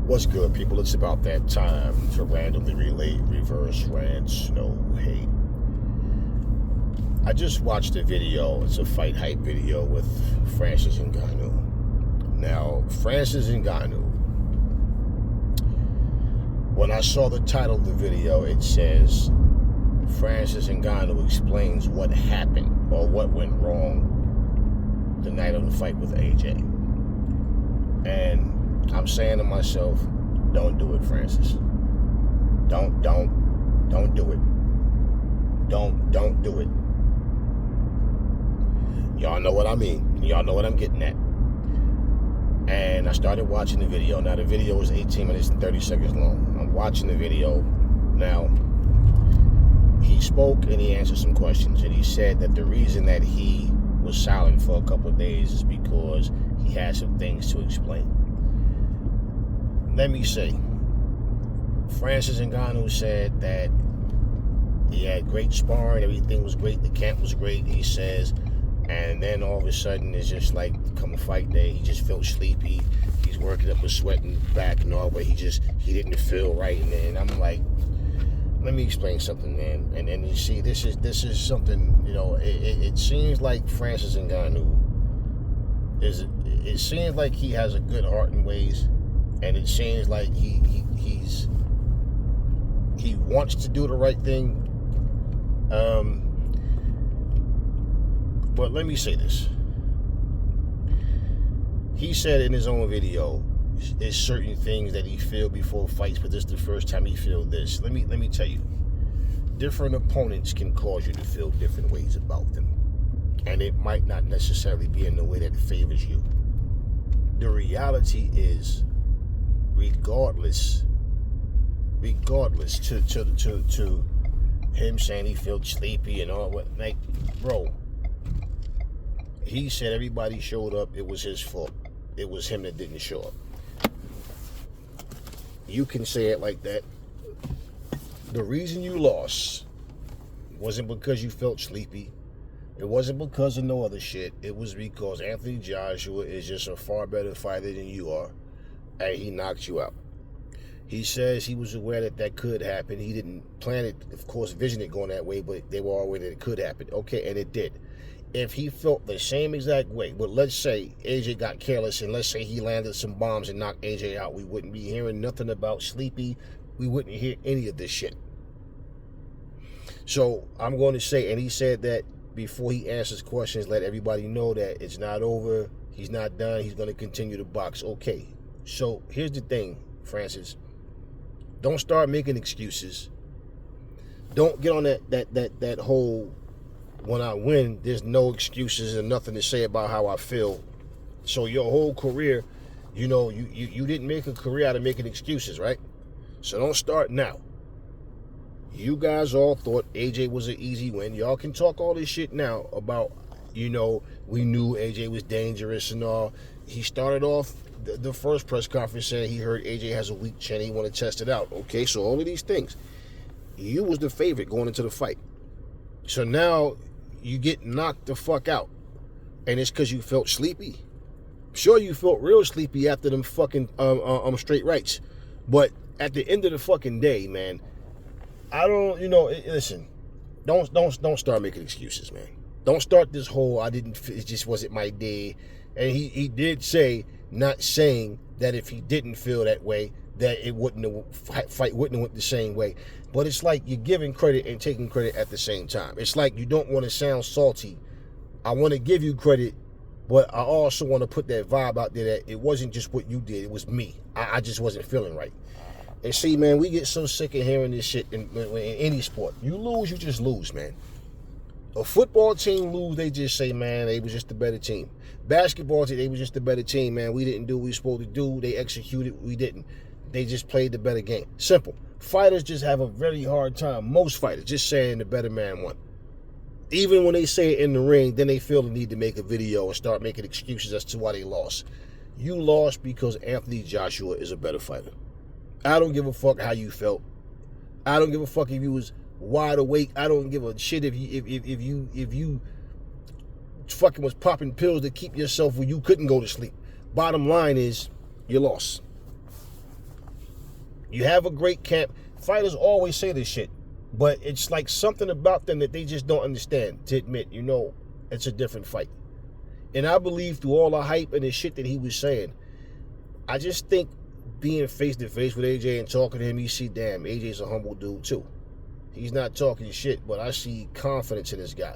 What's good, people? It's about that time to randomly relate reverse rants, no hate. I just watched a video. It's a fight hype video with Francis Ngannou. Now, Francis Ngannou, when I saw the title of the video, it says, Francis Ngannou explains what happened or what went wrong the night of the fight with AJ. And I'm saying to myself, don't do it, Francis. Don't do it. Don't do it. Y'all know what I mean. Y'all know what I'm getting at. And I started watching the video. Now, the video is 18 minutes and 30 seconds long. I'm watching the video. Now, he spoke and he answered some questions. And he said that the reason that he was silent for a couple of days is because he had some things to explain. Let me say, Francis Ngannou said that he had great sparring, everything was great, the camp was great, he says, and then all of a sudden it's just like come fight day, he just felt sleepy, he's working up a sweat in the back and all, but he didn't feel right. And I'm like, let me explain something, man. And you see, this is something, you know, it seems like Francis Ngannou it seems like he has a good heart and ways. And it seems like he wants to do the right thing. But let me say this. He said in his own video, there's certain things that he feel before fights, but this is the first time he feel this. Let me tell you, different opponents can cause you to feel different ways about them. And it might not necessarily be in the way that favors you. The reality is, regardless to him saying he felt sleepy and all, what, like, bro, he said everybody showed up, it was his fault, it was him that didn't show up. You can say it like that. The reason you lost wasn't because you felt sleepy, it wasn't because of no other shit, it was because Anthony Joshua is just a far better fighter than you are, and he knocked you out. He says he was aware that could happen. He didn't plan it, of course, vision it going that way, but they were all aware that it could happen. Okay, and it did. If he felt the same exact way, but let's say AJ got careless and let's say he landed some bombs and knocked AJ out, we wouldn't be hearing nothing about sleepy. We wouldn't hear any of this shit. So I'm going to say, and he said that before he answers questions, let everybody know that it's not over. He's not done. He's going to continue to box. Okay. So here's the thing, Francis. Don't start making excuses. Don't get on that whole, when I win, there's no excuses and nothing to say about how I feel. So your whole career, you know, you didn't make a career out of making excuses, right? So don't start now. You guys all thought AJ was an easy win. Y'all can talk all this shit now about, you know, we knew AJ was dangerous and all. He started off the first press conference saying he heard AJ has a weak chin, he want to test it out. Okay, so all of these things. You was the favorite going into the fight. So now you get knocked the fuck out. And it's because you felt sleepy. Sure, you felt real sleepy after them fucking straight rights. But at the end of the fucking day, man, I don't, you know, listen, don't start making excuses, man. Don't start this whole, it just wasn't my day. And he did say, not saying that if he didn't feel that way, that it fight wouldn't have went the same way. But it's like you're giving credit and taking credit at the same time. It's like you don't want to sound salty. I want to give you credit, but I also want to put that vibe out there that it wasn't just what you did, it was me. I just wasn't feeling right. And see, man, we get so sick of hearing this shit in any sport. You lose, you just lose, man. A football team lose, they just say, man, they was just the better team. Basketball team, they was just the better team, man. We didn't do what we were supposed to do. They executed, we didn't. They just played the better game. Simple. Fighters just have a very hard time, most fighters, just saying the better man won. Even when they say it in the ring, then they feel the need to make a video and start making excuses as to why they lost. You lost because Anthony Joshua is a better fighter. I don't give a fuck how you felt. I don't give a fuck if you was wide awake. I don't give a shit if you fucking was popping pills to keep yourself where you couldn't go to sleep. Bottom line is, you lost. You have a great camp. Fighters always say this shit, but it's like something about them that they just don't understand to admit, it's a different fight. And I believe through all the hype and the shit that he was saying, I just think being face to face with AJ and talking to him, you see, damn, AJ's a humble dude too. He's not talking shit, but I see confidence in this guy.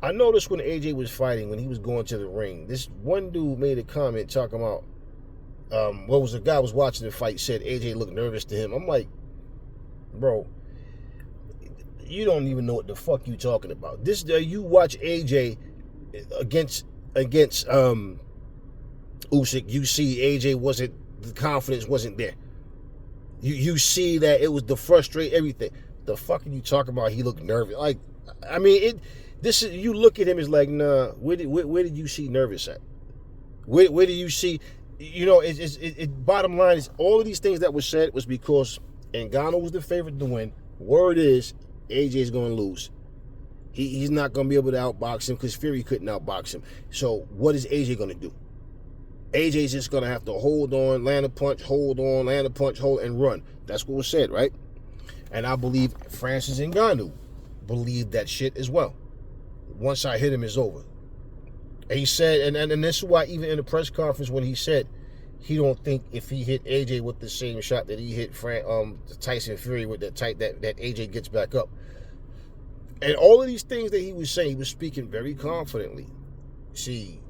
I noticed when AJ was fighting, when he was going to the ring, this one dude made a comment talking about, what was the guy was watching the fight said AJ looked nervous to him. I'm like, bro, you don't even know what the fuck you talking about. This you watch AJ against Usyk, you see AJ the confidence wasn't there. You see that it was the frustrate everything. The fuck are you talking about? He looked nervous. Like, I mean, you look at him as like, nah. Where did you see nervous at? Where do you see? Bottom line is all of these things that were said was because Ngannou was the favorite to win. Word is AJ's going to lose. He's not going to be able to outbox him because Fury couldn't outbox him. So what is AJ going to do? AJ's just going to have to hold on, land a punch, hold on, land a punch, hold, and run. That's what was said, right? And I believe Francis Ngannou believed that shit as well. Once I hit him, it's over. And he said, and this is why even in the press conference when he said he don't think if he hit AJ with the same shot that he hit Tyson Fury with that AJ gets back up. And all of these things that he was saying, he was speaking very confidently. See,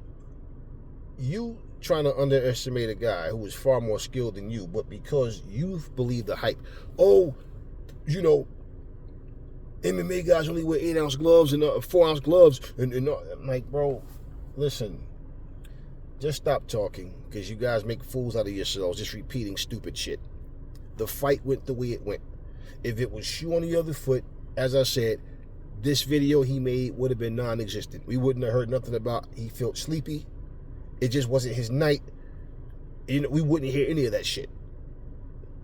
you trying to underestimate a guy who is far more skilled than you, but because you believe the hype. Oh, MMA guys only wear 8-ounce gloves and 4-ounce gloves. And I'm like, bro, listen, just stop talking because you guys make fools out of yourselves just repeating stupid shit. The fight went the way it went. If it was shoe on the other foot, as I said, this video he made would have been non-existent. We wouldn't have heard nothing about he felt sleepy. It just wasn't his night. We wouldn't hear any of that shit.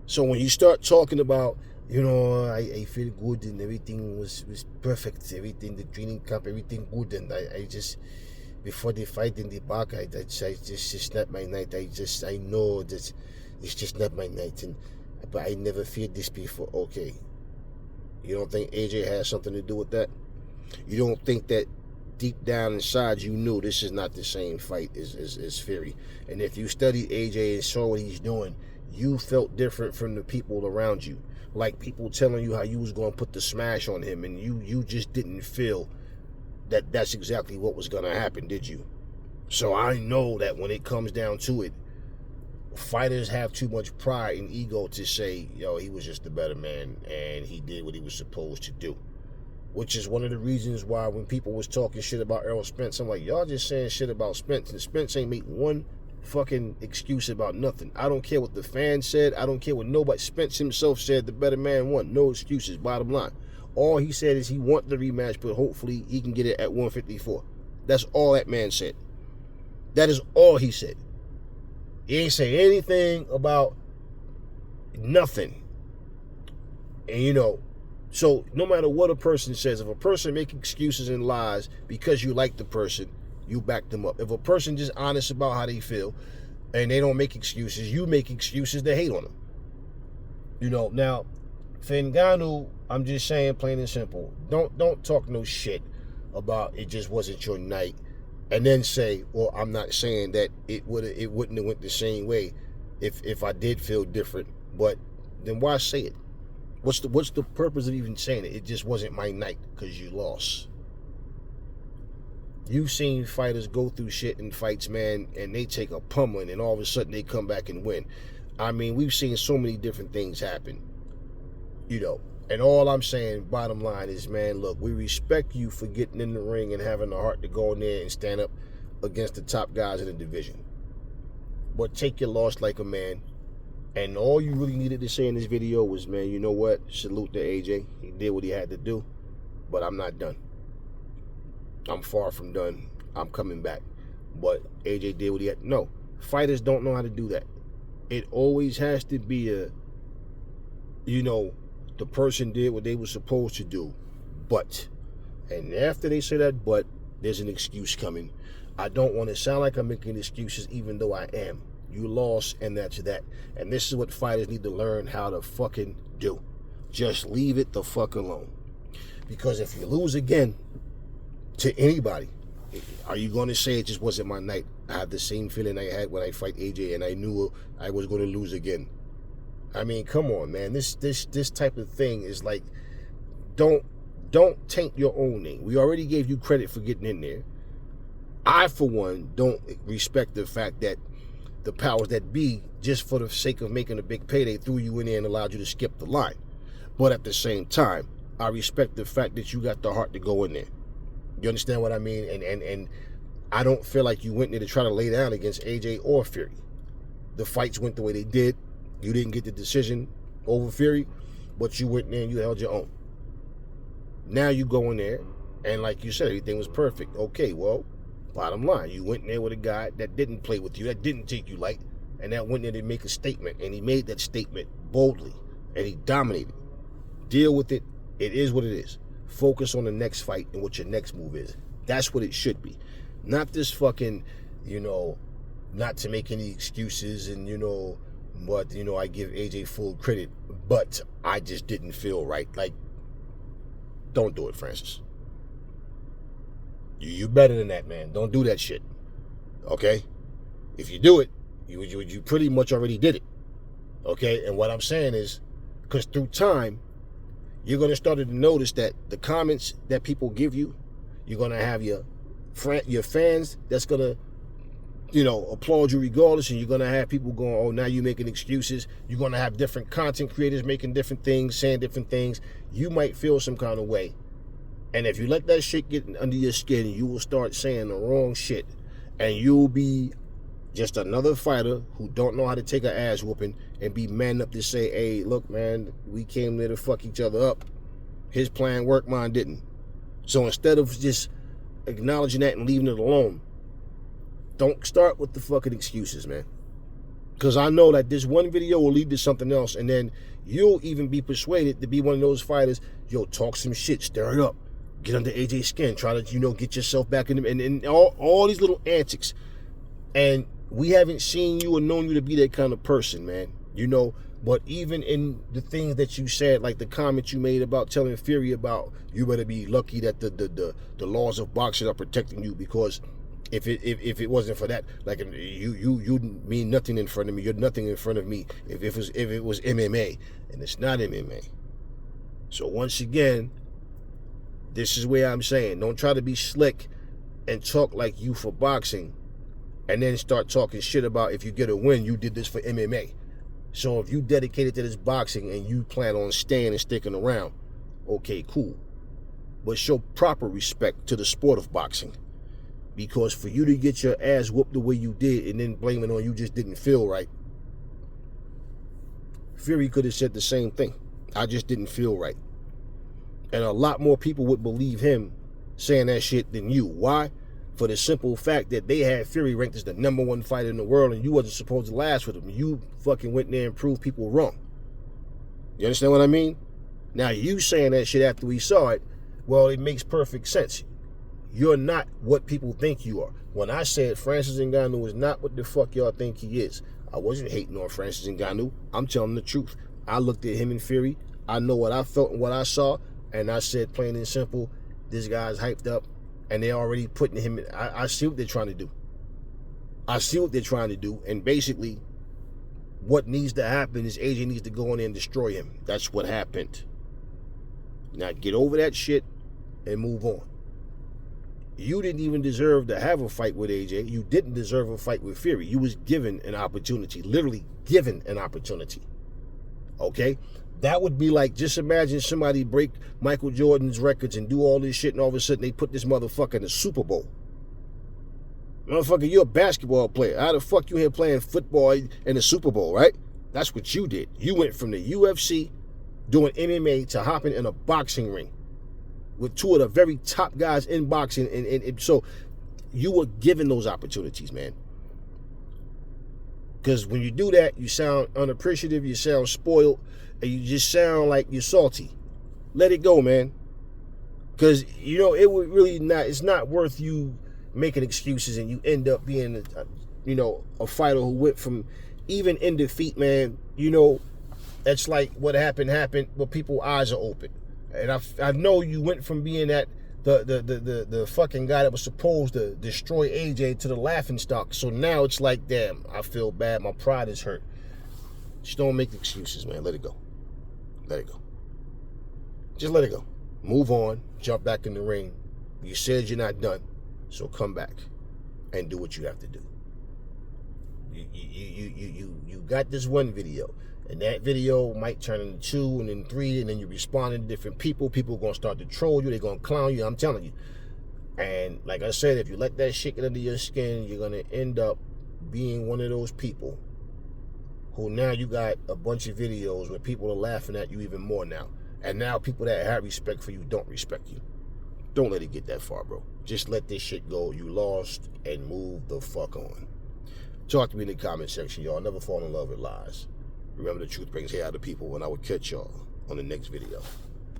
So when you start talking about, I feel good and everything was perfect. Everything, the training camp, everything good. And I just, before the fight in the back, it's not my night. I know that it's just not my night. But I never feared this before. Okay. You don't think AJ has something to do with that? You don't think that deep down inside you knew this is not the same fight as Fury? And if you studied AJ and saw what he's doing, you felt different from the people around you. Like people telling you how you was going to put the smash on him, and you just didn't feel that that's exactly what was going to happen, did you? So I know that when it comes down to it, fighters have too much pride and ego to say, he was just a better man and he did what he was supposed to do. Which is one of the reasons why when people was talking shit about Errol Spence, I'm like, y'all just saying shit about Spence, and Spence ain't make one fucking excuse about nothing. I don't care what the fans said. I don't care what nobody. Spence himself said the better man won. No excuses, bottom line. All he said is he want the rematch, but hopefully he can get it at 154. That's all that man said. That is all he said. He ain't say anything about nothing. And so no matter what a person says, if a person make excuses and lies because you like the person, you back them up. If a person just honest about how they feel and they don't make excuses, you make excuses to hate on them. Now, for Ngannou, I'm just saying plain and simple, don't talk no shit about it just wasn't your night and then say, well, I'm not saying that it wouldn't have went the same way if I did feel different, but then why say it? What's the purpose of even saying it? It just wasn't my night because you lost. You've seen fighters go through shit in fights, man, and they take a pummeling and all of a sudden they come back and win. I mean, we've seen so many different things happen, and all I'm saying, bottom line is, man, look, we respect you for getting in the ring and having the heart to go in there and stand up against the top guys in the division. But take your loss like a man. And all you really needed to say in this video was, man, you know what? Salute to AJ. He did what he had to do, but I'm not done. I'm far from done. I'm coming back. But AJ did what he had to. No, fighters don't know how to do that. It always has to be the person did what they were supposed to do, but. And after they say that but, there's an excuse coming. I don't want to sound like I'm making excuses, even though I am. You lost, and that's that. And this is what fighters need to learn how to fucking do. Just leave it the fuck alone. Because if you lose again to anybody, are you going to say it just wasn't my night? I have the same feeling I had when I fight AJ, and I knew I was going to lose again. I mean, come on, man. This type of thing is like, don't taint your own name. We already gave you credit for getting in there. I, for one, don't respect the fact that the powers that be, just for the sake of making a big payday, threw you in there and allowed you to skip the line. But at the same time, I respect the fact that you got the heart to go in there. You understand what I mean? And I don't feel like you went there to try to lay down against AJ or Fury. The fights went the way they did. You didn't get the decision over Fury, but you went there and you held your own. Now you go in there, and like you said, everything was perfect. Okay, well, bottom line, you went in there with a guy that didn't play with you, that didn't take you light, and that went in there to make a statement, and he made that statement boldly, and he dominated. Deal with it. It is what it is. Focus on the next fight and what your next move is. That's what it should be. Not this fucking, not to make any excuses and, but, I give AJ full credit, but I just didn't feel right. Like, don't do it, Francis. You better than that, man. Don't do that shit. Okay? If you do it, you pretty much already did it. Okay? And what I'm saying is, because through time, you're going to start to notice that the comments that people give you, you're going to have your fans that's going to, applaud you regardless, and you're going to have people going, oh, now you're making excuses. You're going to have different content creators making different things, saying different things. You might feel some kind of way. And if you let that shit get under your skin, you will start saying the wrong shit. And you'll be just another fighter who don't know how to take an ass whooping and be man up to say, hey, look, man, we came there to fuck each other up. His plan worked, mine didn't. So instead of just acknowledging that and leaving it alone, don't start with the fucking excuses, man. Because I know that this one video will lead to something else, and then you'll even be persuaded to be one of those fighters, talk some shit, stir it up, get under AJ's skin, try to, get yourself back in them, and all these little antics. And we haven't seen you or known you to be that kind of person, man. But even in the things that you said, like the comment you made about telling Fury about you better be lucky that the laws of boxing are protecting you, because if it wasn't for that, like you mean nothing in front of me, you're nothing in front of me. If it was MMA, and it's not MMA. So once again, this is where I'm saying, don't try to be slick and talk like you for boxing, and then start talking shit about if you get a win, you did this for MMA. So if you dedicated to this boxing and you plan on staying and sticking around, okay, cool. But show proper respect to the sport of boxing. Because for you to get your ass whooped the way you did and then blame it on you just didn't feel right, Fury could have said the same thing. I just didn't feel right. And a lot more people would believe him saying that shit than you. Why? For the simple fact that they had Fury ranked as the #1 fighter in the world, and you wasn't supposed to last with him. You fucking went there and proved people wrong. You understand what I mean? Now, you saying that shit after we saw it, well, it makes perfect sense. You're not what people think you are. When I said Francis Ngannou is not what the fuck y'all think he is, I wasn't hating on Francis Ngannou. I'm telling the truth. I looked at him and Fury. I know what I felt and what I saw, and I said plain and simple, this guy's hyped up, and they're already putting him in. I see what they're trying to do. I see what they're trying to do, and basically, what needs to happen is AJ needs to go in there and destroy him. That's what happened. Now get over that shit and move on. You didn't even deserve to have a fight with AJ. You didn't deserve a fight with Fury. You was given an opportunity, literally given an opportunity. Okay? That would be like, just imagine somebody break Michael Jordan's records and do all this shit, and all of a sudden they put this motherfucker in the Super Bowl. Motherfucker, you're a basketball player. How the fuck you here playing football in the Super Bowl, right? That's what you did. You went from the UFC doing MMA to hopping in a boxing ring with two of the very top guys in boxing. And so you were given those opportunities, man. Because when you do that, you sound unappreciative, you sound spoiled, and you just sound like you're salty. Let it go, man. Because, it would really not, it's not worth you making excuses and you end up being you know, a fighter who went from, even in defeat, man, you know, it's like what happened, but people's eyes are open. And I know you went from being that the fucking guy that was supposed to destroy AJ to the laughingstock. So now it's like, damn, I feel bad. My pride is hurt. Just don't make excuses, man. Let it go. Let it go. Just let it go. Move on. Jump back in the ring. You said you're not done, so come back and do what you have to do. You got this one video, and that video might turn into 2 and then 3, and then you respond to different people. People are gonna start to troll you. They're gonna clown you. I'm telling you. And like I said, if you let that shit get under your skin, you're gonna end up being one of those people who now you got a bunch of videos where people are laughing at you even more now. And now people that have respect for you don't respect you. Don't let it get that far, bro. Just let this shit go. You lost, and move the fuck on. Talk to me in the comment section, y'all. Never fall in love with lies. Remember, the truth brings hair out of people, and I will catch y'all on the next video.